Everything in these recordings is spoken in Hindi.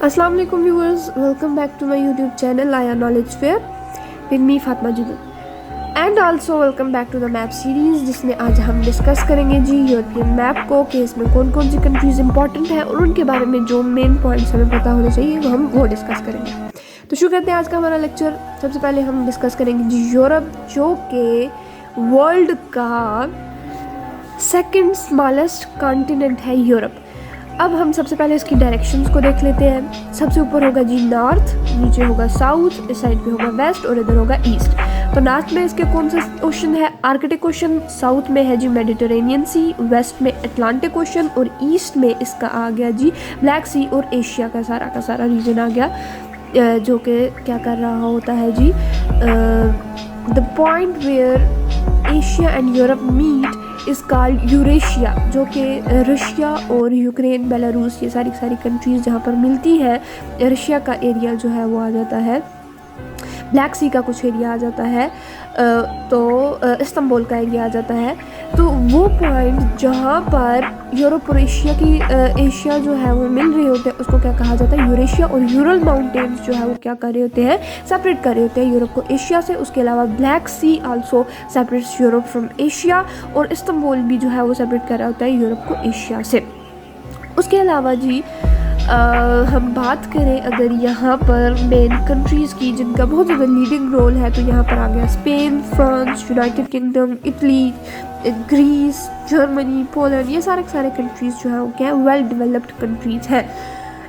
Assalamu alaikum viewers, welcome back to my YouTube channel Aya Knowledge Fair with me Fatma Jigal and also welcome back to the map series जिसमें आज हम डिस्कस करेंगे जी यूरोपियन मैप को कि इसमें कौन कौन सी कंट्रीज इंपॉर्टेंट है और उनके बारे में जो मेन पॉइंट्स हमें पता होने चाहिए वो डिस्कस करेंगे। तो शुरू करते हैं आज का हमारा लेक्चर। सबसे पहले हम डिस्कस करेंगे जी यूरोप, जो कि वर्ल्ड का सेकेंड स्मॉलेस्ट कॉन्टिनेंट है यूरोप। अब हम सबसे पहले इसकी डायरेक्शंस को देख लेते हैं। सबसे ऊपर होगा जी नॉर्थ, नीचे होगा साउथ, इस साइड पे होगा वेस्ट और इधर होगा ईस्ट। तो नॉर्थ में इसके कौन सा ओशन है? Arctic ocean. साउथ में है जी मेडिटेरेनियन सी, वेस्ट में अटलांटिक ओशन और ईस्ट में इसका आ गया जी ब्लैक सी और एशिया का सारा रीजन आ गया, जो कि क्या कर रहा होता है जी the point where Asia and Europe meet is called Eurasia, जो कि रशिया और यूक्रेन, बेलारूस, ये सारी कंट्रीज़ जहाँ पर मिलती है। रशिया का एरिया जो है वो आ जाता है, ब्लैक सी का कुछ एरिया आ जाता है, तो इस्तांबुल का एरिया आ जाता है। तो वो पॉइंट जहाँ पर यूरोप और एशिया जो है वो मिल रहे होते हैं उसको क्या कहा जाता है? यूरेशिया। और यूरल माउंटेन्स जो है वो क्या कर रहे होते हैं? सेपरेट कर रहे होते हैं यूरोप को एशिया से। उसके अलावा black sea also separates Europe from Asia, और इस्तांबुल भी जो है वो सेपरेट कर रहा होता है यूरोप को एशिया से। उसके अलावा जी हम बात करें अगर यहाँ पर मेन कंट्रीज़ की जिनका बहुत ज़्यादा लीडिंग रोल है, तो यहाँ पर आ गया Spain, France, United Kingdom, Italy, Greece, Germany, Poland. ये सारे कंट्रीज़ जो है वो क्या है? वेल डेवलप्ड कंट्रीज़ हैं।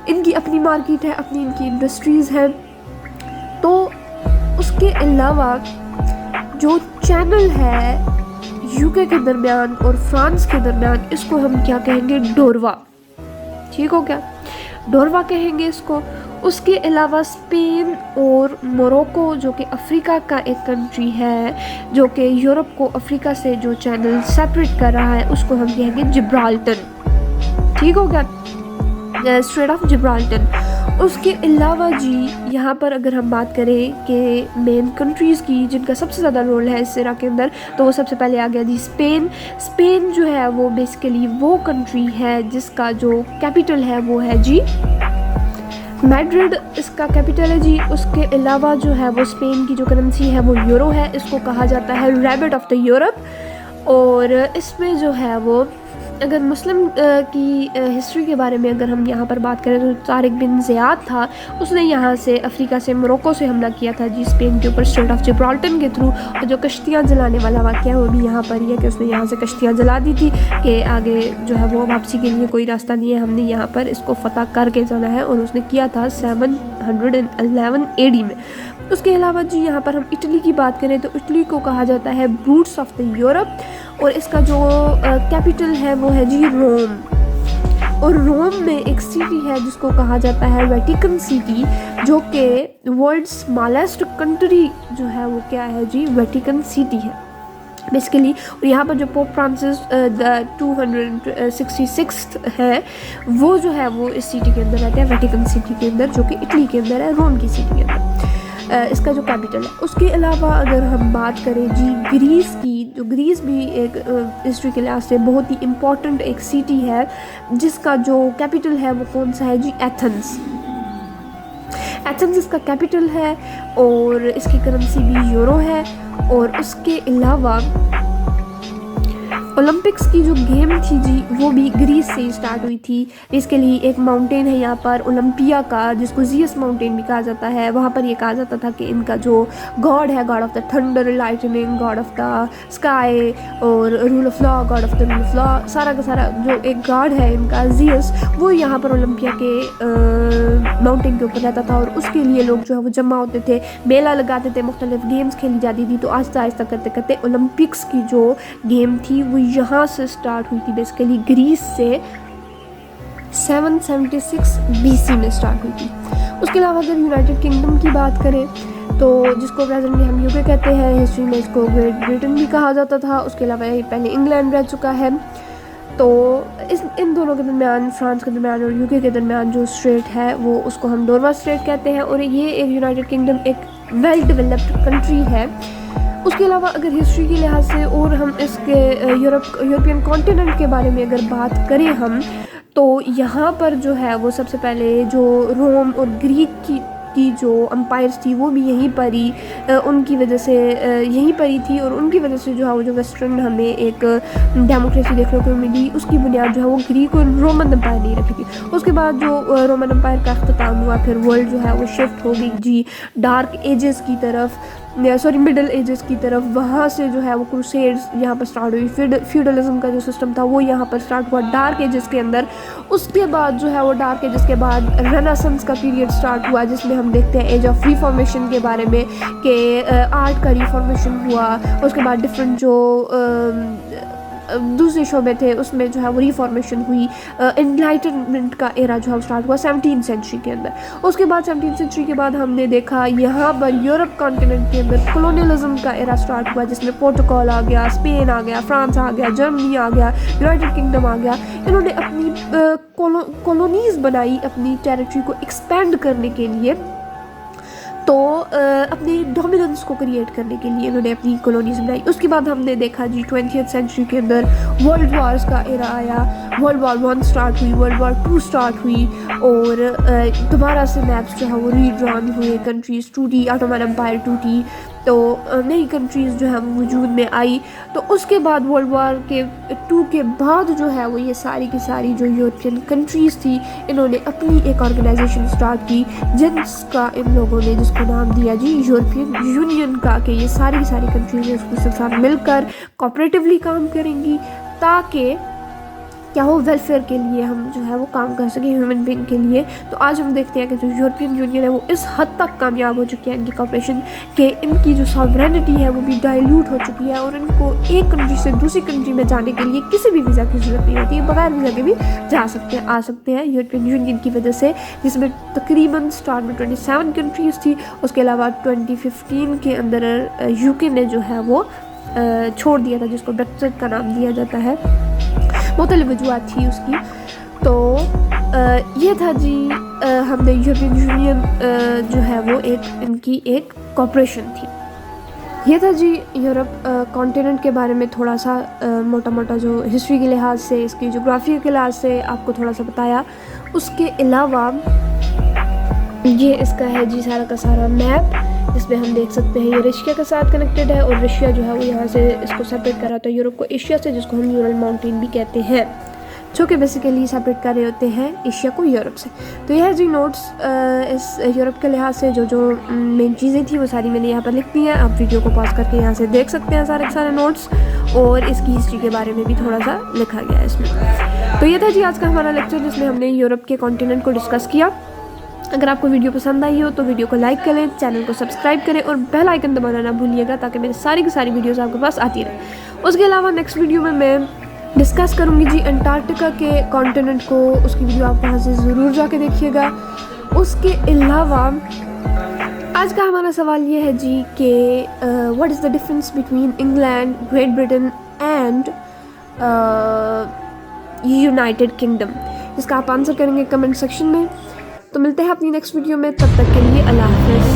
इनकी अपनी मार्केट है, अपनी इनकी इंडस्ट्रीज़ हैं। तो उसके अलावा जो चैनल है यूके के दरमियान और फ्रांस के दरमियान, इसको हम क्या कहेंगे? डोरवा। ठीक हो क्या? डोरवा कहेंगे इसको। उसके अलावा स्पेन और मोरक्को, जो कि अफ्रीका का एक कंट्री है, जो कि यूरोप को अफ्रीका से जो चैनल सेपरेट कर रहा है, उसको हम कहेंगे जिब्राल्टर। ठीक हो गया? Straight of Gibraltar. उसके अलावा जी यहाँ पर अगर हम बात करें कि मेन कंट्रीज़ की जिनका सबसे ज़्यादा रोल है इस सिरा के अंदर, तो वो सबसे पहले आ गया जी स्पेन। स्पेन जो है वो बेसिकली वो कंट्री है जिसका जो कैपिटल है वो है जी मैड्रिड, इसका कैपिटल है जी। उसके अलावा जो है वो स्पेन की जो करेंसी है वो यूरो है। इसको कहा जाता है रैबिट ऑफ द यूरोप। और इसमें जो है वो अगर मुस्लिम की हिस्ट्री के बारे में अगर हम यहाँ पर बात करें तो तारिक बिन ज़ियाद था, उसने यहाँ से अफ्रीका से मोरक्को से हमला किया था जी स्पेन के ऊपर स्ट्रेट ऑफ जिब्राल्टर के थ्रू। और जो कश्तियाँ जलाने वाला वाक़या वो भी यहाँ पर ही है कि उसने यहाँ से कश्तियाँ जला दी थी कि आगे जो है वो वापसी के लिए कोई रास्ता नहीं है, हमने यहाँ पर इसको फ़तह करके जाना है। और उसने किया था 711 AD में। उसके अलावा जी यहाँ पर हम इटली की बात करें तो इटली को कहा जाता है रूट्स ऑफ द यूरोप, और इसका जो कैपिटल है वो है जी रोम। और रोम में एक सिटी है जिसको कहा जाता है वेटिकन सिटी, जो कि वर्ल्ड स्मॉलेस्ट कंट्री जो है वो क्या है जी? वेटिकन सिटी है बेसिकली। और यहाँ पर जो पोप फ्रांसिस द 266 है, वो जो है वो इस सिटी के अंदर रहते हैं, वेटिकन सिटी के अंदर, जो कि इटली के अंदर है, रोम की सिटी के अंदर इसका जो कैपिटल है। उसके अलावा अगर हम बात करें जी ग्रीस की, जो ग्रीस भी एक हिस्ट्री के लिहाज से बहुत ही इम्पॉर्टेंट एक सिटी है, जिसका जो कैपिटल है वो कौन सा है जी? एथेंस। एथेंस इसका कैपिटल है और इसकी करेंसी भी यूरो है। और उसके अलावा ओलंपिक्स की जो गेम थी जी वो भी ग्रीस से स्टार्ट हुई थी। इसके लिए एक माउंटेन है यहाँ पर ओलंपिया का, जिसको ज़ीयस माउंटेन भी कहा जाता है। वहाँ पर ये कहा जाता था कि इनका जो गॉड है, god of the thunder, lightning, god of the sky और rule of law, god of the rule of law, सारा का सारा जो एक गॉड है इनका ज़ीयस, वो यहाँ पर ओलंपिया के माउंटेन के ऊपर रहता था। और उसके लिए लोग जो है वो जमा होते थे, मेला लगाते थे, मुख्तलिफ गेम्स खेली जाती थी। तो आहिस्ता आहिस्ता करते करते ओलंपिक्स की जो गेम थी वो यहाँ से स्टार्ट हुई थी, बेसिकली ग्रीस से 776 BC में स्टार्ट हुई थी। उसके अलावा अगर यूनाइटेड किंगडम की बात करें तो जिसको प्रेजेंटली हम यूके कहते हैं, हिस्ट्री में इसको ग्रेट ब्रिटेन भी कहा जाता था। उसके अलावा ये पहले इंग्लैंड रह चुका है। तो इन दोनों के दरमियान, फ्रांस के दरमियान और यूके के दरमियान जो स्ट्रेट है वो उसको हम डोरवा स्ट्रेट कहते हैं। और ये एक यूनाइटेड किंगडम एक वेल डेवलप्ड कंट्री है। उसके अलावा अगर हिस्ट्री के लिहाज से और हम इसके यूरोपियन कॉन्टिनेंट के बारे में अगर बात करें हम, तो यहाँ पर जो है वो सबसे पहले जो रोम और ग्रीक की जो अम्पायर्स थी वो भी यहीं पर ही उनकी वजह से यहीं पर ही थी, और उनकी वजह से जो है वो जो वेस्टर्न हमें एक डेमोक्रेसी देखने को मिली उसकी बुनियाद जो है वो ग्रीक और रोमन अम्पायर नहीं रखी थी। उसके बाद जो रोमन अम्पायर का अख्ताम हुआ, फिर वर्ल्ड जो है वो शिफ्ट हो गई जी डार्क एजेस की तरफ, सॉरी मिडल एजेस की तरफ। वहाँ से जो है वो क्रूसेड्स यहाँ पर स्टार्ट हुई, फ्यूडलिज्म का जो सिस्टम था वो यहाँ पर स्टार्ट हुआ डार्क एजेस के अंदर। उसके बाद जो है वो डार्क एजेस के बाद रेनेसांस का पीरियड स्टार्ट हुआ, जिसमें हम देखते हैं एज ऑफ रिफॉर्मेशन के बारे में कि आर्ट का रिफॉर्मेशन हुआ। उसके बाद डिफरेंट जो दूसरे शोबे थे उसमें जो है वो रिफॉर्मेशन हुई। एनलाइटनमेंट का एरा जो है स्टार्ट हुआ 17वीं सेंचुरी के अंदर। उसके बाद 17वीं सेंचुरी के बाद हमने देखा यहाँ पर यूरोप कॉन्टिनेंट के अंदर कॉलोनियलिज्म का एरा स्टार्ट हुआ, जिसमें पोर्टुगाल आ गया, स्पेन आ गया, फ्रांस आ गया, जर्मनी आ गया, यूनाइटेड किंगडम आ गया। इन्होंने अपनी कॉलोनीज़ बनाई अपनी टेरिटरी को एक्सपेंड करने के लिए, तो अपनी डोमिनेंस को क्रिएट करने के लिए इन्होंने अपनी कॉलोनीज बनाई। उसके बाद हमने देखा जी 20वीं सेंचुरी के अंदर वर्ल्ड वार्स का एरा आया, वर्ल्ड वार 1 स्टार्ट हुई, वर्ल्ड वार 2 स्टार्ट हुई, और दोबारा से मैप्स जो है वो रीड्रॉन हुए, कंट्रीज़ टूटी, ऑटोमन एम्पायर टूटी, तो नई कंट्रीज़ जो है वो वजूद में आई। तो उसके बाद वर्ल्ड वार के 2 के बाद जो है वो ये सारी की सारी जो यूरोपियन कंट्रीज़ थी इन्होंने अपनी एक ऑर्गेनाइजेशन स्टार्ट की, जिसका इन लोगों ने जिसको नाम दिया जी यूरोपियन यूनियन का, कि ये सारी की सारी कंट्रीज़ उसके साथ मिलकर कोऑपरेटिवली काम करेंगी ताकि क्या हो वेलफेयर के लिए हम जो है वो काम कर सकें, ह्यूमन बीइंग के लिए। तो आज हम देखते हैं कि जो यूरोपियन यूनियन है वो इस हद तक कामयाब हो चुकी है इनकी कॉपरेशन, कि इनकी जो सॉवरेनिटी है वो भी डाइल्यूट हो चुकी है, और इनको एक कंट्री से दूसरी कंट्री में जाने के लिए किसी भी वीज़ा की ज़रूरत नहीं होती है, बगैर वीज़ा के भी जा सकते हैं, आ सकते हैं यूरोपियन यूनियन की वजह से, जिसमें तकरीबन स्टार्ट में 27 कंट्रीज़ थी। उसके अलावा 2015 के अंदर यूके ने जो है वो छोड़ दिया था, जिसको ब्रेक्सिट का नाम दिया जाता है, मुख्तलिफ वजूहात थी उसकी। तो ये था जी हमने यूरोपियन यूनियन जो है वो एक इनकी एक कॉपरेशन थी। ये था जी यूरोप कॉन्टिनेंट के बारे में थोड़ा सा मोटा मोटा जो हिस्ट्री के लिहाज से, इसकी जोग्राफी के लिहाज से आपको थोड़ा सा बताया। उसके अलावा ये इसका है जी सारा का सारा मैप, जिसमें हम देख सकते हैं ये रशिया के साथ कनेक्टेड है, और रशिया जो है वो यहाँ से इसको सेपरेट कर रहा होता है यूरोप को एशिया से, जिसको हम यूरल माउंटेन भी कहते हैं, जो कि बेसिकली सेपरेट कर रहे होते हैं एशिया को यूरोप से। तो यह है जी नोट्स इस यूरोप के लिहाज से जो मेन चीज़ें थी वो सारी मैंने यहाँ पर लिख दी हैं। आप वीडियो को पॉज करके यहाँ से देख सकते हैं सारे के सारे नोट्स, और इसकी हिस्ट्री के बारे में भी थोड़ा सा लिखा गया है इसमें। तो ये था जी आज का हमारा लेक्चर, जिसमें हमने यूरोप के कॉन्टिनेंट को डिस्कस किया। अगर आपको वीडियो पसंद आई हो तो वीडियो को लाइक करें, चैनल को सब्सक्राइब करें, और बेल आइकन दबाना ना भूलिएगा, ताकि मेरी सारी की सारी वीडियोस आपके पास आती रहे। उसके अलावा नेक्स्ट वीडियो में मैं डिस्कस करूँगी जी अंटार्कटिका के कॉन्टिनेंट को, उसकी वीडियो आप वहाँ से ज़रूर जाके देखिएगा। उसके अलावा आज का हमारा सवाल ये है जी कि what is the difference between England, great Britain and United kingdom, जिसका आप आंसर करेंगे कमेंट सेक्शन में। तो मिलते हैं अपनी नेक्स्ट वीडियो में, तब तक के लिए अल्लाह हाफ़िज़।